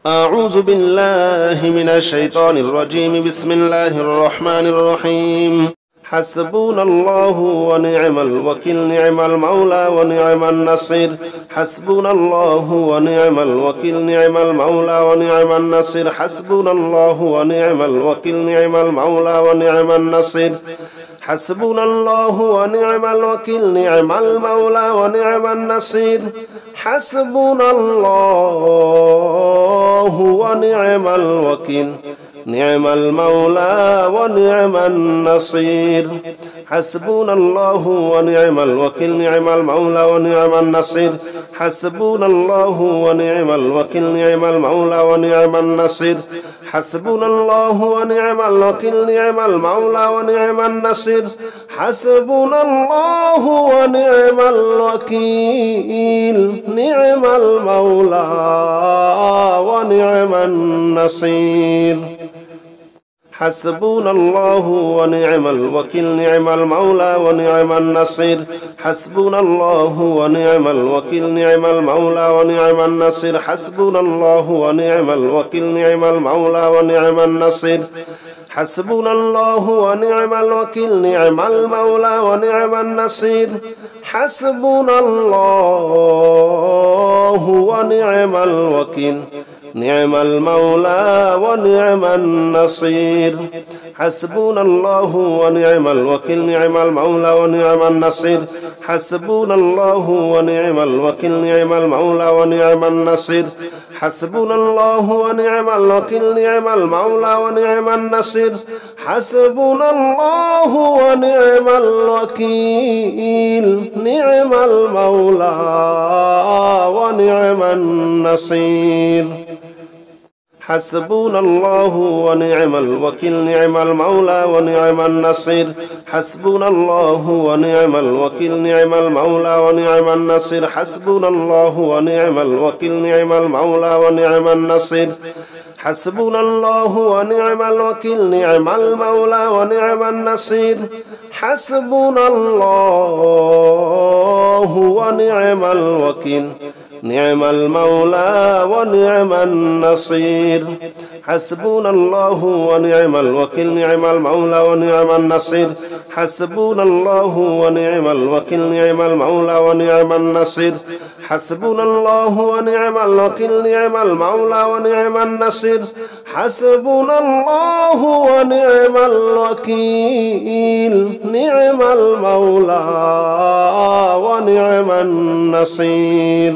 أعوذ بالله من الشيطان الرجيم. بسم الله الرحمن الرحيم. حسبنا الله ونعم الوكيل، نعم المولى ونعم النصير. حسبنا الله ونعم الوكيل، نعم المولى ونعم النصير. حسبنا الله ونعم الوكيل، نعم المولى ونعم النصير. حسبنا الله ونعم الوكيل، نعم المولى ونعم النصير. حسبنا الله ونعم الوكيل، نعم المولى ونعم النصير. حسبنا الله ونعم الوكيل، نعم المولى ونعم النصير. حسبنا الله ونعم الوكيل، نعم المولى ونعم النصير. حسبنا الله ونعم الوكيل، نعم المولى ونعم النصير. حسبنا الله ونعم الوكيل، نعم المولى ونعم النصير. حسبنا الله ونعم الوكيل، نعم المولى ونعم النصير. حسبنا الله ونعم الوكيل، نعم المولى ونعم النصير. حسبنا الله ونعم الوكيل، نعم المولى ونعم النصير. حسبنا الله ونعم الوكيل، نعم المولى ونعم النصير. حسبنا الله ونعم الوكيل، نعم المولى ونعم النصير. حسبنا الله ونعم الوكيل، نعم المولى ونعم النصير. حسبنا الله ونعم الوكيل، نعم المولى ونعم النصير. حسبنا الله ونعم الوكيل، نعم المولى ونعم النصير. حسبنا الله ونعم الوكيل، نعم المولى ونعم النصير. حسبنا الله ونعم الوكيل، نعم المولى ونعم النصير. حسبنا الله ونعم الوكيل، نعم المولى ونعم النصير. حسبنا الله ونعم الوكيل، نعم المولى ونعم النصير. حسبنا الله ونعم الوكيل، نعم المولى ونعم النصير. حسبنا الله ونعم الوكيل، نعم المولى ونعم النصير. حسبنا الله ونعم الوكيل، نعم المولى ونعم النصير. حسبنا الله ونعم الوكيل، نعم المولى ونعم النصير. حسبنا الله ونعم الوكيل، نعم المولى ونعم النصير. حسبنا الله ونعم الوكيل، نعم المولى ونعم النصير. حسبنا الله ونعم الوكيل، نعم المولى ونعم النصير.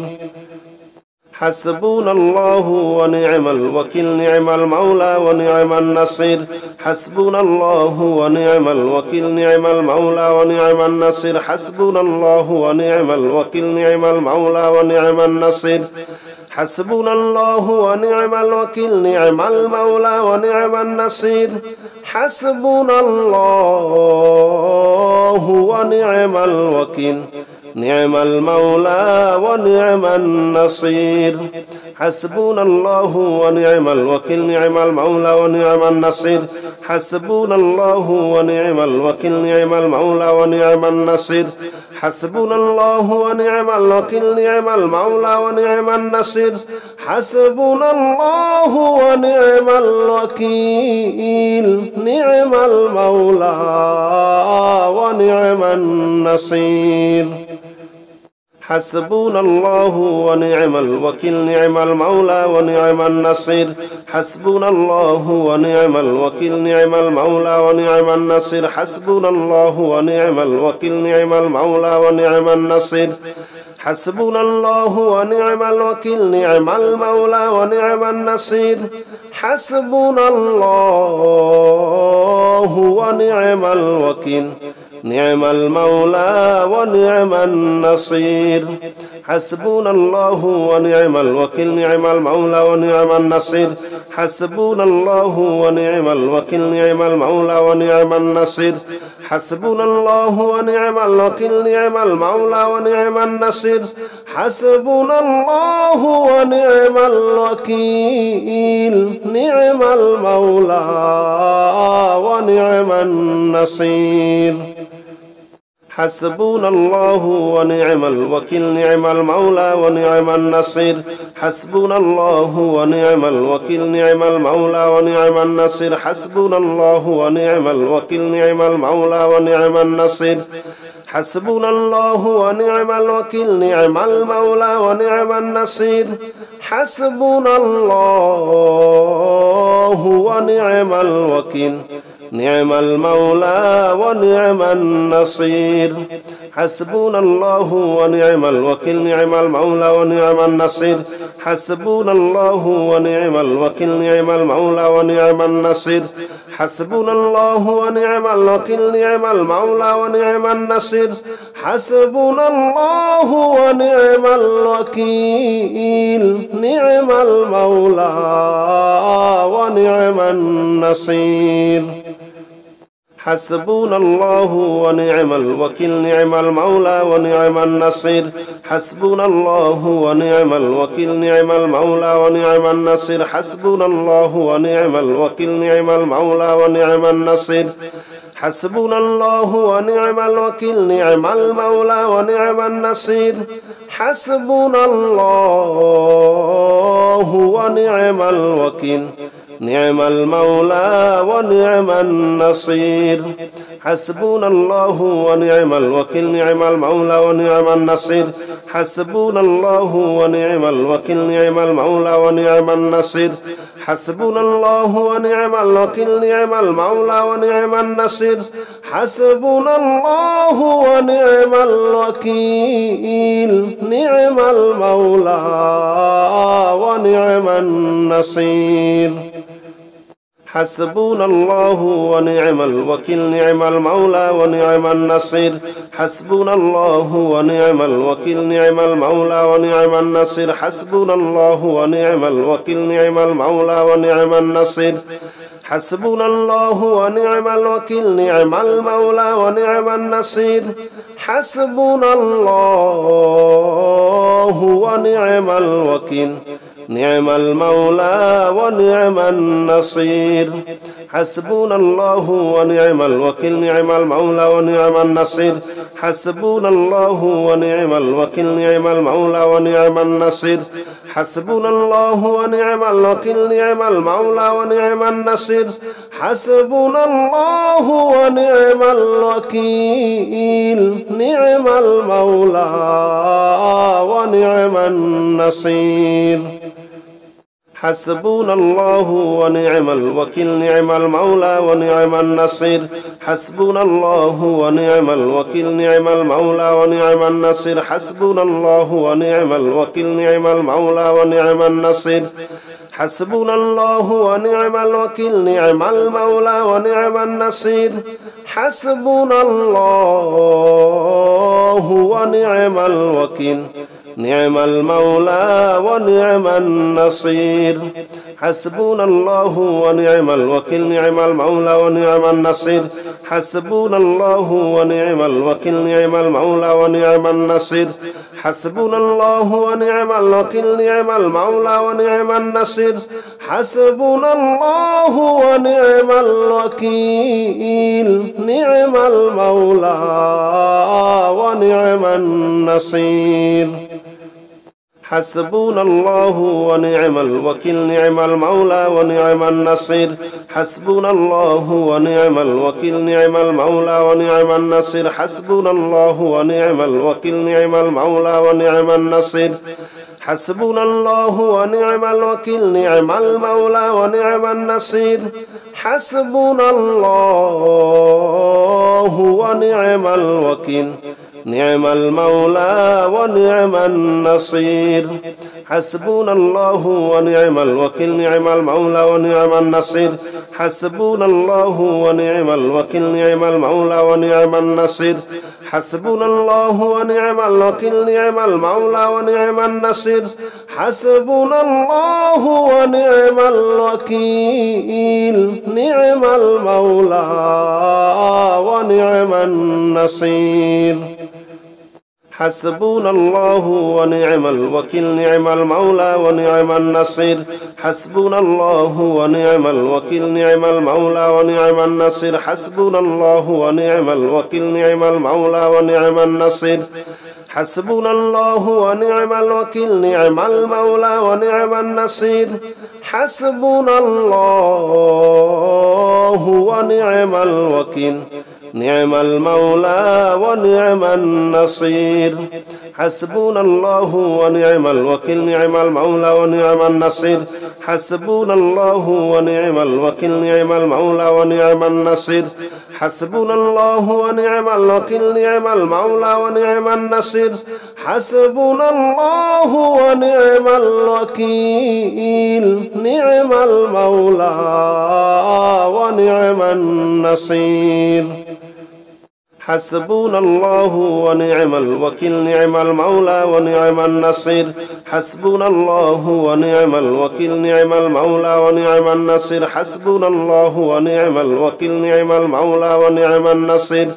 حسبنا الله ونعم الوكيل، نعم المولى ونعم النصير. حسبنا الله ونعم الوكيل، نعم المولى ونعم النصير. حسبنا الله ونعم الوكيل، نعم المولى ونعم النصير. حسبنا الله ونعم الوكيل، نعم المولى ونعم النصير. حسبنا الله ونعم الوكيل، نعم المولى ونعم النصير. حسبنا الله ونعم الوكيل، نعم المولى ونعم النصير. حسبنا الله ونعم الوكيل، نعم المولى ونعم النصير. حسبنا الله ونعم الوكيل، نعم المولى ونعم النصير. حسبنا الله ونعم الوكيل، نعم المولى ونعم النصير. حسبنا الله ونعم الوكيل، نعم المولى ونعم النصير. حسبنا الله ونعم الوكيل، نعم المولى ونعم النصير. حسبنا الله ونعم الوكيل، نعم المولى ونعم النصير. حسبنا الله ونعم الوكيل، نعم المولى ونعم النصير. حسبنا الله ونعم الوكيل، نعم المولى ونعم النصير. حسبنا الله ونعم الوكيل، نعم المولى ونعم النصير. حسبنا الله ونعم الوكيل، نعم المولى ونعم النصير. حسبنا الله ونعم الوكيل، نعم المولى ونعم النصير. حسبنا الله ونعم الوكيل نعم المولى ونعم النصير حسبنا الله ونعم الوكيل نعم المولى ونعم النصير حسبنا الله ونعم الوكيل نعم المولى ونعم النصير حسبنا الله ونعم الوكيل نعم المولى ونعم النصير حسبنا الله ونعم الوكيل نعم المولى ونعم النصير حسبنا الله ونعم الوكيل نعم المولى ونعم النصير حسبنا الله ونعم الوكيل نعم المولى ونعم النصير حسبنا الله ونعم الوكيل نعم المولى ونعم النصير حسبنا الله ونعم الوكيل نعم المولى ونعم النصير حسبنا الله ونعم الوكيل نعم المولى ونعم النصير حسبنا الله ونعم الوكيل نعم المولى ونعم النصير حسبنا الله ونعم الوكيل نعم المولى ونعم النصير حسبنا الله ونعم الوكيل نعم المولى ونعم النصير حسبنا الله ونعم الوكيل نعم المولى ونعم النصير حسبنا الله ونعم الوكيل نعم المولى ونعم النصير حسبنا الله ونعم الوكيل نعم المولى ونعم النصير حسبنا الله ونعم الوكيل نعم المولى ونعم النصير حسبنا الله ونعم الوكيل نعم المولى ونعم النصير حسبنا الله ونعم الوكيل نعم المولى ونعم النصير حسبنا الله ونعم الوكيل نعم المولى ونعم النصير حسبنا الله ونعم الوكيل نعم المولى ونعم النصير حسبنا الله ونعم الوكيل نعم المولى ونعم النصير حسبنا الله ونعم الوكيل نعم المولى ونعم النصير حسبنا الله ونعم الوكيل نعم المولى ونعم النصير حسبنا الله ونعم الوكيل نعم المولى ونعم النصير حسبنا الله ونعم الوكيل نعم المولى ونعم النصير حسبنا الله ونعم الوكيل نعم المولى ونعم النصير حسبنا الله ونعم الوكيل نعم المولى ونعم النصير حسبنا الله ونعم الوكيل نعم المولى ونعم النصير حسبنا الله ونعم الوكيل نعم المولى ونعم النصير حسبنا الله ونعم الوكيل نعم المولى ونعم النصير حسبنا الله ونعم الوكيل نعم المولى ونعم النصير حسبنا الله ونعم الوكيل نعم المولى ونعم النصير حسبنا الله ونعم الوكيل نعم المولى ونعم النصير حسبنا الله ونعم الوكيل نعم المولى ونعم النصير حسبنا الله ونعم الوكيل نعم المولى ونعم النصير حسبنا الله ونعم الوكيل نعم المولى ونعم النصير حسبنا الله ونعم الوكيل نعم المولى ونعم النصير حسبنا الله ونعم الوكيل نعم المولى ونعم النصير حسبنا الله ونعم الوكيل نعم المولى ونعم النصير حسبنا الله ونعم الوكيل نعم المولى ونعم النصير حسبنا الله ونعم الوكيل نعم المولى ونعم النصير حسبنا الله ونعم الوكيل نعم المولى ونعم النصير حسبنا الله ونعم الوكيل نعم المولى ونعم النصير حسبنا الله ونعم الوكيل نعم المولى ونعم النصير حسبنا الله ونعم الوكيل نعم المولى ونعم النصير حسبنا الله ونعم الوكيل نعم المولى ونعم النصير حسبنا الله ونعم الوكيل نعم المولى ونعم النصير حسبنا الله ونعم الوكيل نعم المولى ونعم النصير حسبنا الله ونعم الوكيل نعم المولى ونعم النصير حسبنا الله ونعم الوكيل نعم المولى ونعم النصير حسبنا الله ونعم الوكيل نعم المولى ونعم النصير حسبنا الله ونعم الوكيل نعم المولى ونعم النصير حسبنا الله ونعم الوكيل نعم المولى ونعم النصير حسبنا الله ونعم الوكيل نعم المولى ونعم النصير حسبنا الله ونعم الوكيل نعم المولى ونعم النصير حسبنا الله ونعم الوكيل نعم المولى ونعم النصير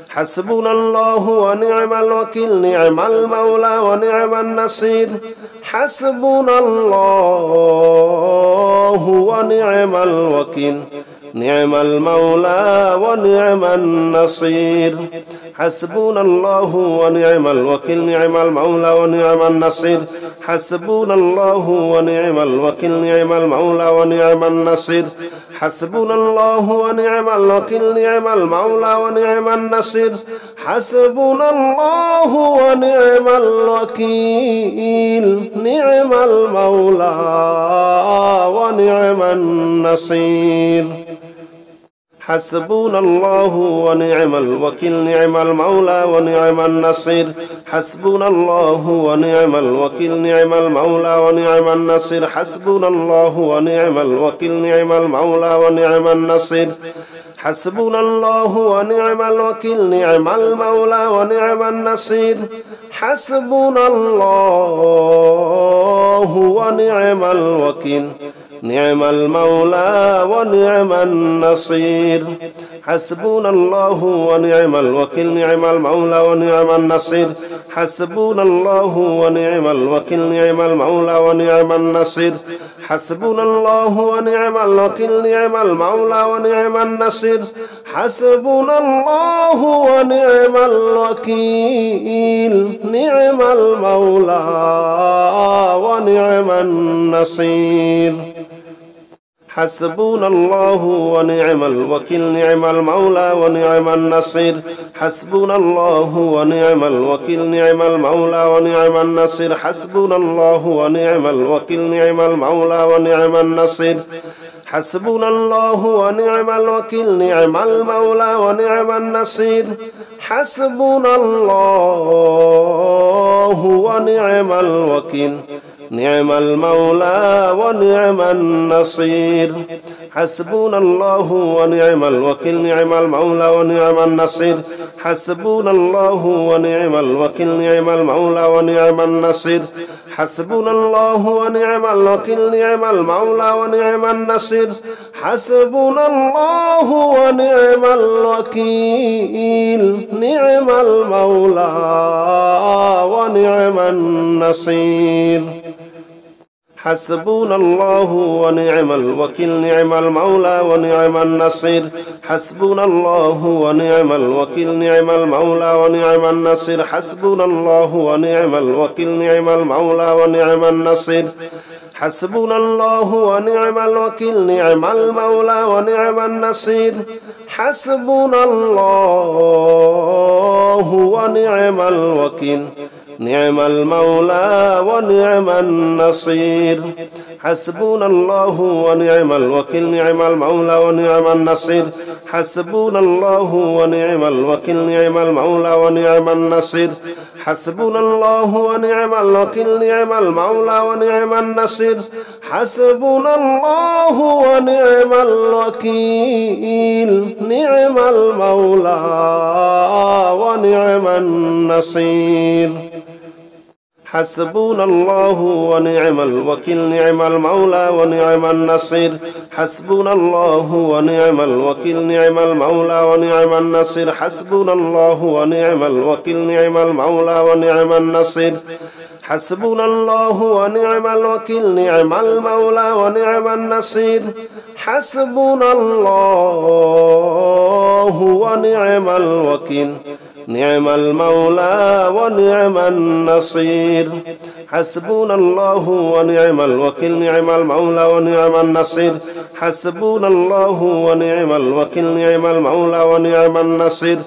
حسبنا الله ونعم الوكيل نعم المولى ونعم النصير حسبنا الله ونعم الوكيل نعم المولى ونعم النصير حسبنا الله ونعم الوكيل نعم المولى ونعم النصير حسبنا الله ونعم الوكيل نعم المولى ونعم النصير حسبنا الله ونعم الوكيل نعم المولى ونعم النصير حسبنا الله ونعم الوكيل نعم المولى ونعم النصير حسبنا الله ونعم الوكيل نعم المولى ونعم النصير حسبنا الله ونعم الوكيل نعم المولى ونعم النصير حسبنا الله ونعم الوكيل نعم المولى ونعم النصير حسبنا الله ونعم الوكيل نعم المولى ونعم النصير حسبنا الله ونعم الوكيل نعم المولى ونعم النصير حسبنا الله ونعم الوكيل نعم المولى ونعم النصير حسبنا الله ونعم الوكيل نعم المولى ونعم النصير حسبنا الله ونعم الوكيل نعم المولى ونعم النصير حسبنا الله ونعم الوكيل نعم المولى ونعم النصير حسبنا الله ونعم الوكيل نعم المولى ونعم النصير حسبنا الله ونعم الوكيل نعم المولى ونعم النصير حسبنا الله ونعم الوكيل نعم المولى ونعم النصير حسبنا الله ونعم الوكيل نعم المولى ونعم النصير حسبنا الله ونعم الوكيل نعم المولى ونعم النصير حسبنا الله ونعم الوكيل نعم المولى ونعم النصير حسبنا الله ونعم الوكيل نعم المولى ونعم النصير حسبنا الله ونعم الوكيل نعم المولى ونعم النصير حسبنا الله ونعم الوكيل نعم المولى ونعم النصير حسبنا الله ونعم الوكيل نعم المولى ونعم النصير حسبنا الله ونعم الوكيل نعم المولى ونعم النصير حسبنا الله ونعم الوكيل نعم المولى ونعم النصير حسبنا الله ونعم الوكيل نعم المولى ونعم النصير حسبنا الله ونعم الوكيل نعم المولى ونعم النصير حسبنا الله ونعم الوكيل نعم المولى ونعم النصير حسبنا الله ونعم الوكيل نعم المولى ونعم النصير حسبنا الله ونعم الوكيل نعم المولى ونعم النصير حسبنا الله ونعم الوكيل نعم المولى ونعم النصير حسبنا الله ونعم الوكيل نعم المولى ونعم النصير حسبنا الله ونعم الوكيل نعم المولى ونعم النصير حسبنا الله ونعم الوكيل نعم المولى ونعم النصير حسبنا الله ونعم الوكيل نعم المولى ونعم النصير حسبنا الله ونعم الوكيل نعم المولى ونعم النصير حسبنا الله ونعم الوكيل نعم المولى ونعم النصير حسبنا الله ونعم الوكيل نعم المولى ونعم النصير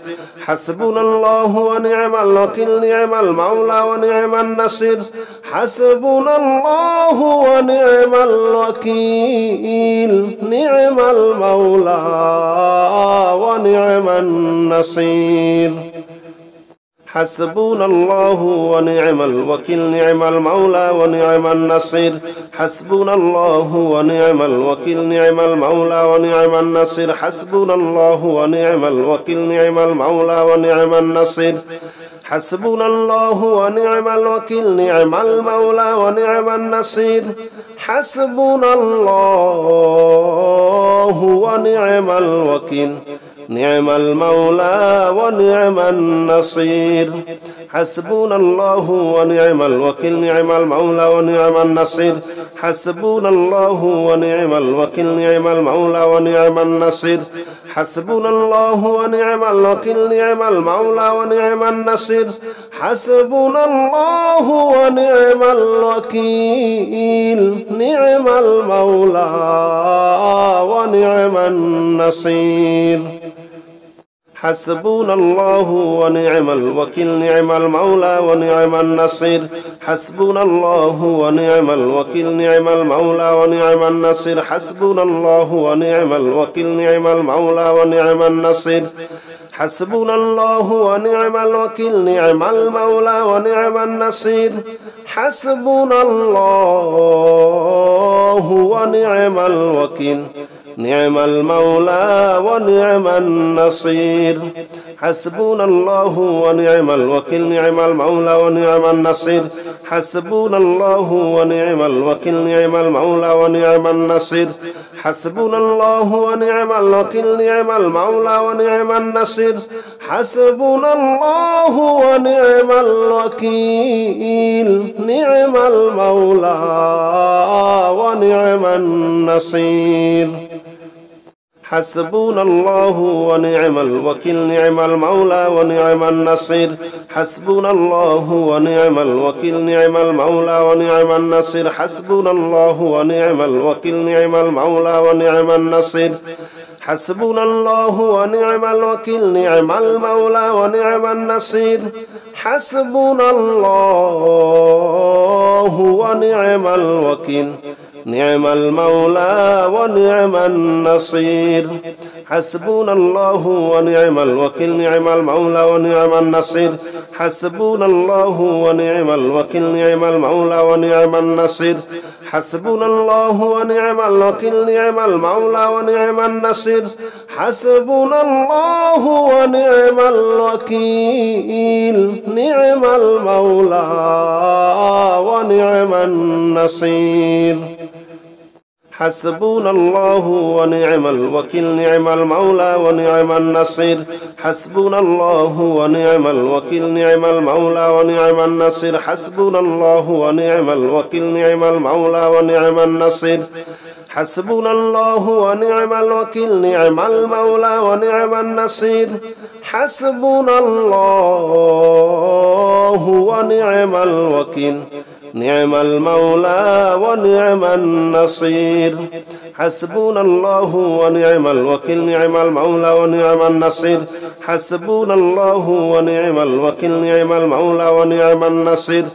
حسبنا الله ونعم الوكيل نعم المولى ونعم النصير حسبنا الله ونعم الوكيل نعم المولى ونعم النصير حسبنا الله ونعم الوكيل نعم المولى ونعم النصير حسبنا الله ونعم الوكيل نعم المولى ونعم النصير حسبنا الله ونعم الوكيل نعم المولى ونعم النصير حسبنا الله ونعم الوكيل نعم المولى ونعم النصير حسبنا الله ونعم الوكيل نعم المولى ونعم النصير حسبنا الله ونعم الوكيل نعم المولى ونعم النصير حسبنا الله ونعم الوكيل نعم المولى ونعم النصير حسبنا الله ونعم الوكيل نعم المولى ونعم النصير حسبنا الله ونعم الوكيل نعم المولى ونعم النصير حسبنا الله ونعم الوكيل نعم المولى ونعم النصير حسبنا الله ونعم الوكيل نعم المولى ونعم النصير حسبنا الله ونعم الوكيل نعم المولى ونعم النصير حسبنا الله ونعم الوكيل نعم المولى ونعم النصير حسبنا الله ونعم الوكيل نعم المولى ونعم النصير حسبنا الله ونعم الوكيل نعم المولى ونعم النصير حسبنا الله ونعم الوكيل نعم المولى ونعم النصير حسبنا الله ونعم الوكيل نعم المولى ونعم النصير حسبنا الله ونعم الوكيل نعم المولى ونعم النصير حسبنا الله ونعم الوكيل نعم المولى ونعم النصير حسبنا الله ونعم الوكيل نعم المولى ونعم النصير حسبنا الله ونعم الوكيل نعم المولى ونعم النصير حسبنا الله ونعم الوكيل نعم المولى ونعم النصير حسبنا الله ونعم الوكيل نعم المولى ونعم النصير حسبنا الله ونعم الوكيل نعم المولى ونعم النصير حسبنا الله ونعم الوكيل نعم المولى ونعم النصير حسبنا الله ونعم الوكيل نعم المولى ونعم النصير حسبنا الله ونعم الوكيل نعم المولى ونعم النصير حسبنا الله ونعم الوكيل نعم المولى ونعم النصير حسبنا الله ونعم الوكيل نعم المولى ونعم النصير حسبنا الله ونعم الوكيل نعم المولى ونعم النصير حسبنا الله ونعم الوكيل نعم المولى ونعم النصير حسبنا الله ونعم الوكيل نعم المولى ونعم النصير حسبنا الله ونعم الوكيل نعم المولى ونعم النصير حسبنا الله ونعم الوكيل نعم المولى ونعم النصير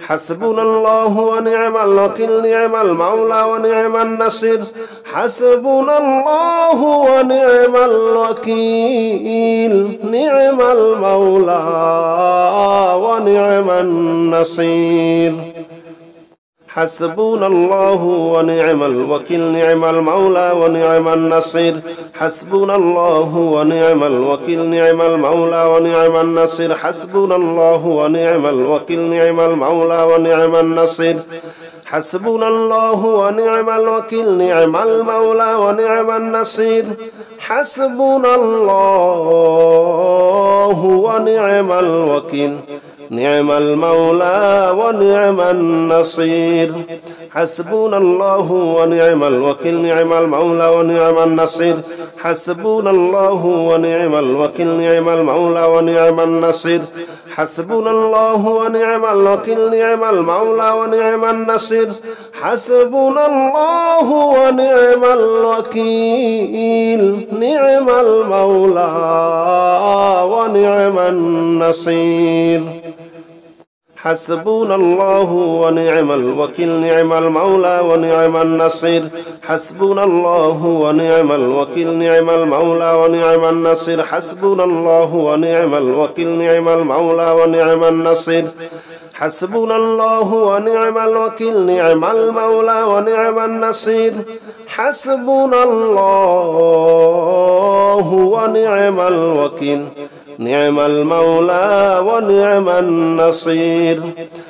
حسبنا الله ونعم الوكيل نعم المولى ونعم النصير حسبنا الله ونعم الوكيل نعم المولى ونعم النصير حسبنا الله ونعم الوكيل نعم المولى ونعم النصير حسبنا الله ونعم الوكيل نعم المولى ونعم النصير حسبنا الله ونعم الوكيل نعم المولى ونعم النصير حسبنا الله ونعم الوكيل نعم المولى ونعم النصير حسبنا الله ونعم الوكيل نعم المولى ونعم النصير حسبنا الله ونعم الوكيل نعم المولى ونعم النصير حسبنا الله ونعم الوكيل نعم المولى ونعم النصير حسبنا الله ونعم الوكيل نعم المولى ونعم النصير حسبنا الله ونعم الوكيل نعم المولى ونعم النصير حسبنا الله ونعم الوكيل نعم المولى ونعم النصير حسبنا الله ونعم الوكيل نعم المولى ونعم النصير حسبنا الله ونعم الوكيل نعم المولى ونعم النصير حسبنا الله ونعم الوكيل نعم المولى ونعم النصير حسبنا الله ونعم الوكيل نعم المولى ونعم النصير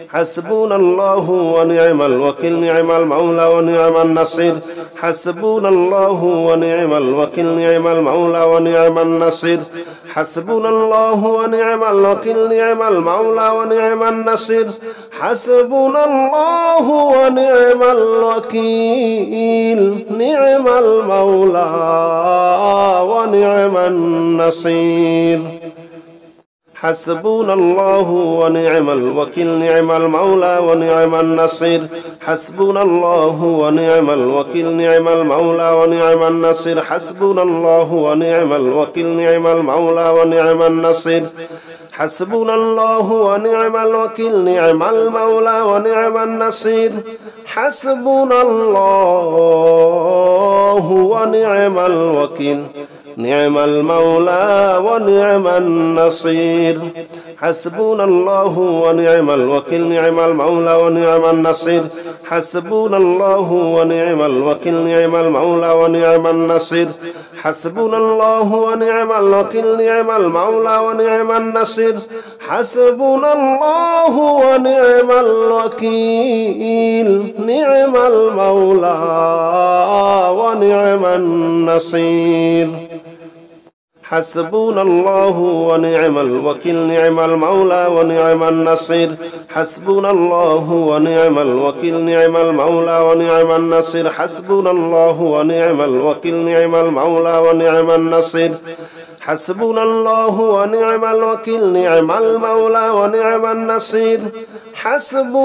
حسبنا الله ونعم الوكيل نعم المولى ونعم النصير حسبنا الله ونعم الوكيل نعم المولى ونعم النصير حسبنا الله ونعم الوكيل نعم المولى ونعم النصير حسبنا الله ونعم الوكيل نعم المولى ونعم النصير حسبنا الله ونعم الوكيل نعم المولى ونعم النصير حسبنا الله ونعم الوكيل نعم المولى ونعم النصير حسبنا الله ونعم الوكيل نعم المولى ونعم النصير حسبنا الله ونعم الوكيل نعم المولى ونعم النصير حسبنا الله ونعم الوكيل نعم المولى ونعم النصير حسبنا الله ونعم الوكيل نعم المولى ونعم النصير حسبنا الله ونعم الوكيل نعم المولى ونعم النصير حسبنا الله ونعم الوكيل نعم المولى ونعم النصير حسبنا الله ونعم الوكيل نعم المولى ونعم النصير حسبنا الله ونعم الوكيل نعم المولى ونعم النصير حسبنا الله ونعم الوكيل نعم المولى ونعم النصير حسبنا الله ونعم الوكيل نعم المولى ونعم النصير حسبنا الله ونعم الوكيل نعم المولى ونعم النصير حسبنا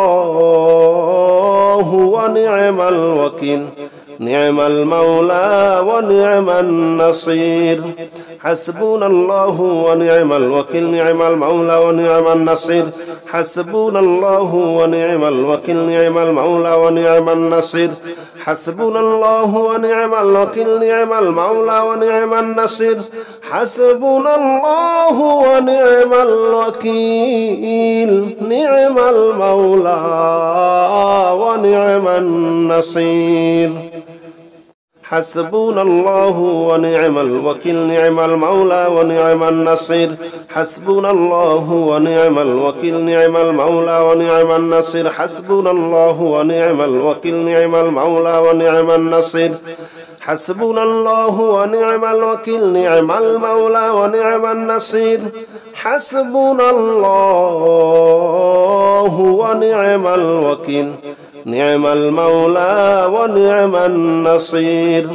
الله ونعم الوكيل نعم المولى ونعم النصير حسبنا الله ونعم الوكيل نعم المولى ونعم النصير حسبنا الله ونعم الوكيل نعم المولى ونعم النصير حسبنا الله ونعم الوكيل نعم المولى ونعم النصير حسبنا الله ونعم الوكيل نعم المولى ونعم النصير حسبنا الله ونعم الوكيل نعم المولى ونعم النصير حسبنا الله ونعم الوكيل نعم المولى ونعم النصير حسبنا الله ونعم الوكيل نعم المولى ونعم النصير حسبنا الله ونعم الوكيل نعم المولى ونعم النصير حسبنا الله ونعم الوكيل نعم المولى ونعم النصير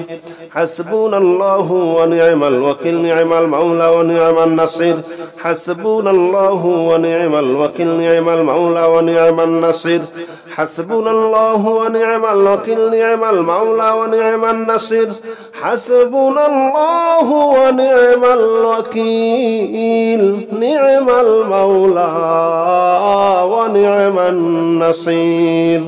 حسبنا الله ونعم الوكيل نعم المولى ونعم النصير حسبنا الله ونعم الوكيل نعم المولى ونعم النصير حسبنا الله ونعم الوكيل نعم المولى ونعم النصير حسبنا الله ونعم الوكيل نعم المولى ونعم النصير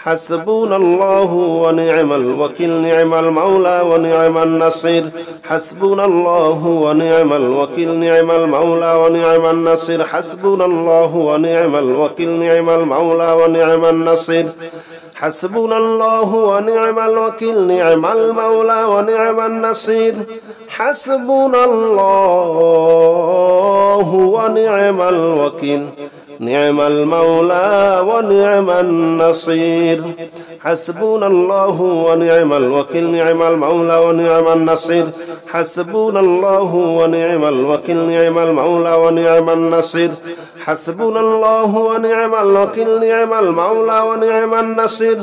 حسبنا الله ونعم الوكيل نعم المولى ونعم النصير حسبنا الله ونعم الوكيل نعم المولى ونعم النصير حسبنا الله ونعم الوكيل نعم المولى ونعم النصير حسبنا الله ونعم الوكيل نعم المولى ونعم النصير حسبنا الله ونعم الوكيل نعم المولى ونعم النصير حسبنا الله ونعم الوكيل نعم المولى ونعم النصير حسبنا الله ونعم الوكيل نعم المولى ونعم النصير حسبنا الله ونعم الوكيل نعم المولى ونعم النصير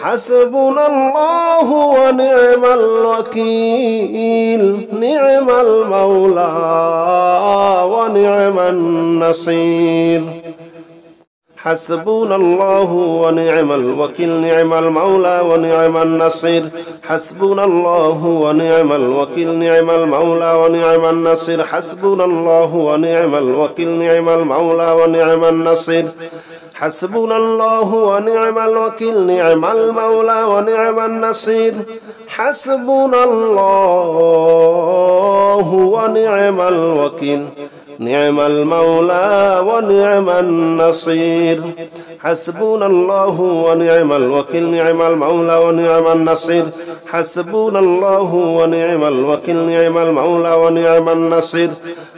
حسبنا الله ونعم الوكيل نعم المولى ونعم النصير حسبنا الله ونعم الوكيل نعم المولى ونعم النصير حسبنا الله ونعم الوكيل نعم المولى ونعم النصير حسبنا الله ونعم الوكيل نعم المولى ونعم النصير حسبنا الله ونعم الوكيل نعم المولى ونعم النصير حسبنا الله ونعم الوكيل نعم المولى ونعم النصير حسبنا الله ونعم الوكيل نعم المولى ونعم النصير حسبنا الله ونعم الوكيل نعم المولى ونعم النصير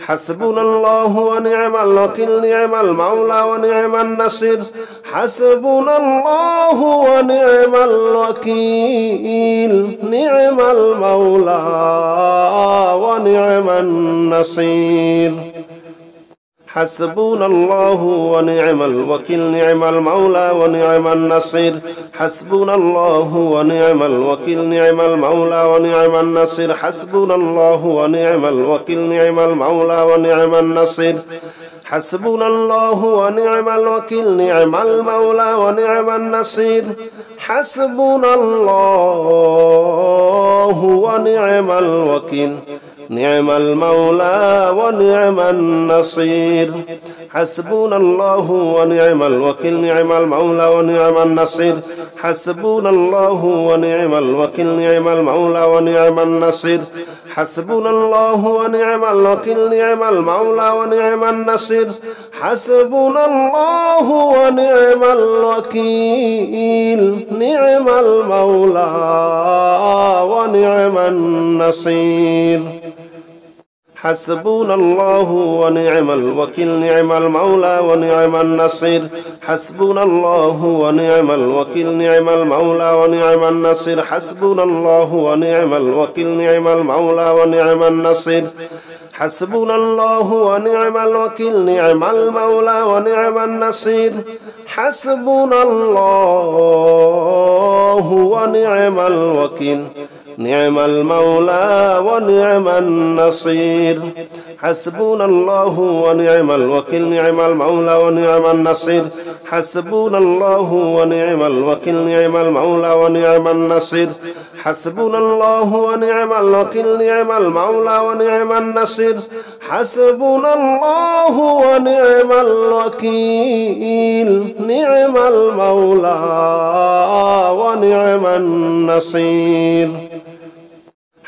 حسبنا الله ونعم الوكيل نعم المولى ونعم النصير حسبنا الله ونعم الوكيل نعم المولى ونعم النصير حسبنا الله ونعم الوكيل نعم المولى ونعم النصير حسبنا الله ونعم الوكيل نعم المولى ونعم النصير حسبنا الله ونعم الوكيل نعم المولى ونعم النصير حسبنا الله ونعم الوكيل نعم المولى ونعم النصير حسبنا الله ونعم الوكيل نعم المولى ونعم النصير حسبنا الله ونعم الوكيل نعم المولى ونعم النصير حسبنا الله ونعم الوكيل نعم المولى ونعم النصير حسبنا الله ونعم الوكيل نعم المولى ونعم النصير حسبنا الله ونعم الوكيل نعم المولى ونعم النصير حسبنا الله ونعم الوكيل نعم المولى ونعم النصير حسبنا الله ونعم الوكيل نعم المولى ونعم النصير حسبنا الله ونعم الوكيل نعم المولى ونعم النصير حسبنا الله ونعم الوكيل نعم المولى ونعم النصير حسبنا الله ونعم الوكيل نعم المولى ونعم النصير حسبنا الله ونعم الوكيل نعم المولى ونعم النصير حسبنا الله ونعم الوكيل نعم المولى ونعم النصير حسبنا الله ونعم الوكيل نعم المولى ونعم النصير حسبنا الله ونعم الوكيل نعم المولى ونعم النصير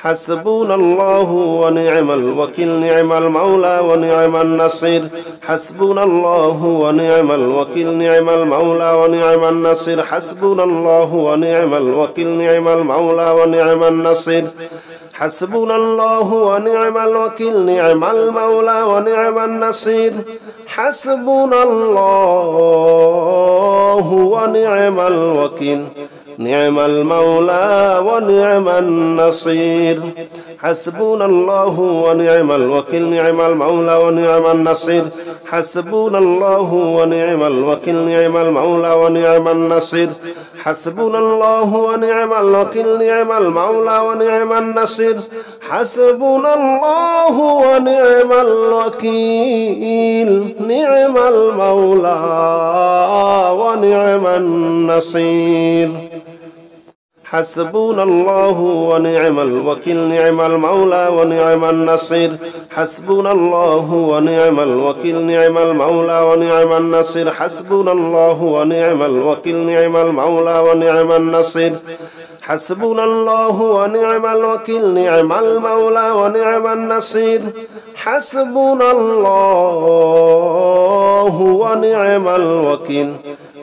حسبنا الله ونعم الوكيل نعم المولى ونعم النصير حسبنا الله ونعم الوكيل نعم المولى ونعم النصير حسبنا الله ونعم الوكيل نعم المولى ونعم النصير حسبنا الله ونعم الوكيل نعم المولى ونعم النصير حسبنا الله ونعم الوكيل نعم المولى ونعم النصير حسبنا الله ونعم الوكيل نعم المولى ونعم النصير حسبنا الله ونعم الوكيل نعم المولى ونعم النصير حسبنا الله ونعم الوكيل نعم المولى ونعم النصير حسبنا الله ونعم الوكيل نعم المولى ونعم النصير حسبنا الله ونعم الوكيل نعم المولى ونعم النصير حسبنا الله ونعم الوكيل نعم المولى ونعم النصير حسبنا الله ونعم الوكيل نعم المولى ونعم النصير حسبنا الله ونعم الوكيل نعم المولى ونعم النصير حسبنا الله ونعم الوكيل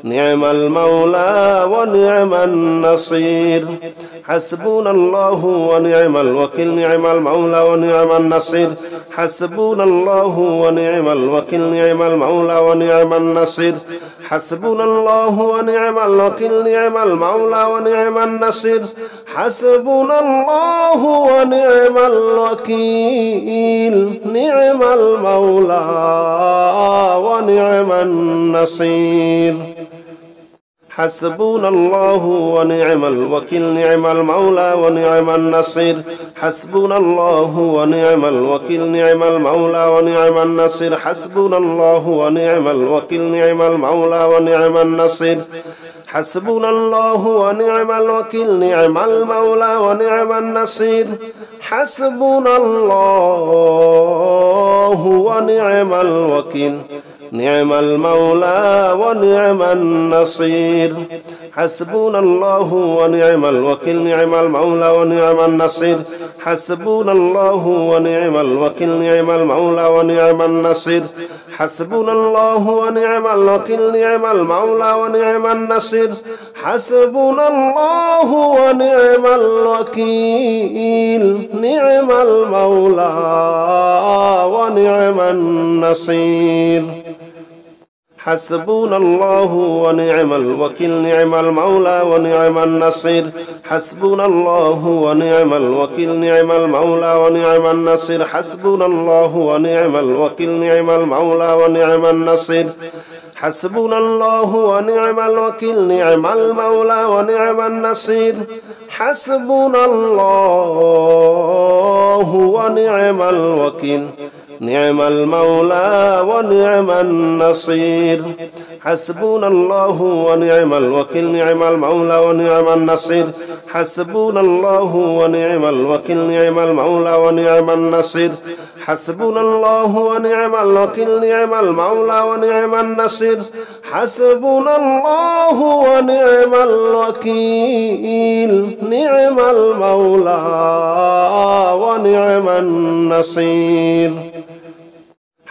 نعم المولى ونعم النصير حسبنا الله ونعم الوكيل نعم المولى ونعم النصير حسبنا الله ونعم الوكيل نعم المولى ونعم النصير حسبنا الله ونعم الوكيل نعم المولى ونعم النصير حسبنا الله ونعم الوكيل نعم المولى ونعم النصير حسبنا الله ونعم الوكيل نعم المولى ونعم النصير حسبنا الله ونعم الوكيل نعم المولى ونعم النصير حسبنا الله ونعم الوكيل نعم المولى ونعم النصير حسبنا الله ونعم الوكيل نعم المولى ونعم النصير حسبنا الله ونعم الوكيل نعم المولى ونعم النصير حسبنا الله ونعم الوكيل نعم المولى ونعم النصير حسبنا الله ونعم الوكيل نعم المولى ونعم النصير حسبنا الله ونعم الوكيل نعم المولى ونعم النصير حسبنا الله ونعم الوكيل نعم المولى ونعم النصير حسبنا الله ونعم الوكيل نعم المولى ونعم النصير حسبنا الله ونعم الوكيل نعم المولى ونعم النصير حسبنا الله ونعم الوكيل نعم المولى ونعم النصير حسبنا الله ونعم الوكيل نعم المولى ونعم النصير حسبنا الله ونعم الوكيل نعم المولى ونعم النصير حسبنا الله ونعم الوكيل نعم المولى ونعم النصير حسبنا الله ونعم الوكيل نعم المولى ونعم النصير حسبنا الله ونعم الوكيل نعم المولى ونعم النصير حسبنا الله ونعم الوكيل نعم المولى ونعم النصير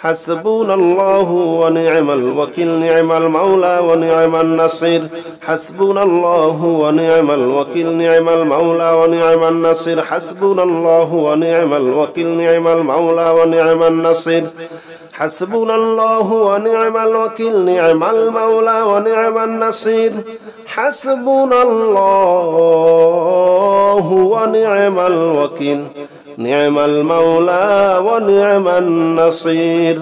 حسبنا الله ونعم الوكيل نعم المولى ونعم النصير حسبنا الله ونعم الوكيل نعم المولى ونعم النصير حسبنا الله ونعم الوكيل نعم المولى ونعم النصير حسبنا الله ونعم الوكيل نعم المولى ونعم النصير حسبنا الله ونعم الوكيل نعم المولى ونعم النصير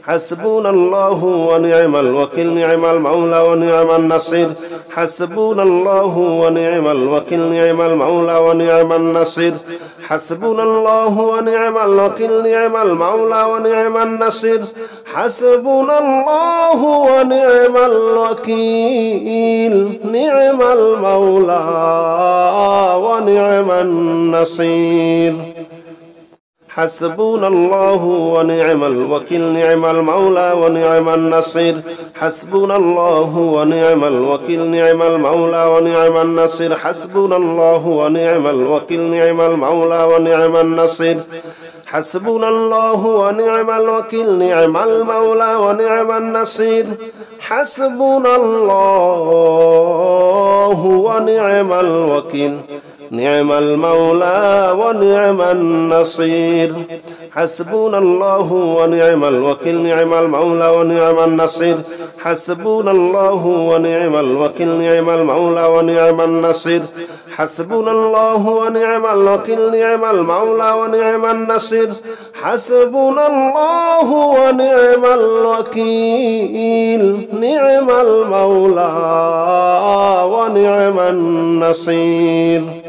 حسبنا الله ونعم الوكيل نعم المولى ونعم النصير حسبنا الله ونعم الوكيل نعم المولى ونعم النصير حسبنا الله ونعم الوكيل نعم المولى ونعم النصير حسبنا الله ونعم الوكيل نعم المولى ونعم النصير حسبنا الله ونعم الوكيل نعم المولى ونعم النصير حسبنا الله ونعم الوكيل نعم المولى ونعم النصير حسبنا الله ونعم الوكيل نعم المولى ونعم النصير حسبنا الله ونعم الوكيل نعم المولى ونعم النصير حسبنا الله ونعم الوكيل نعم المولى ونعم النصير حسبنا الله ونعم الوكيل نعم المولى ونعم النصير حسبنا الله ونعم الوكيل نعم المولى ونعم النصير حسبنا الله ونعم الوكيل نعم المولى ونعم النصير حسبنا الله ونعم الوكيل نعم المولى ونعم النصير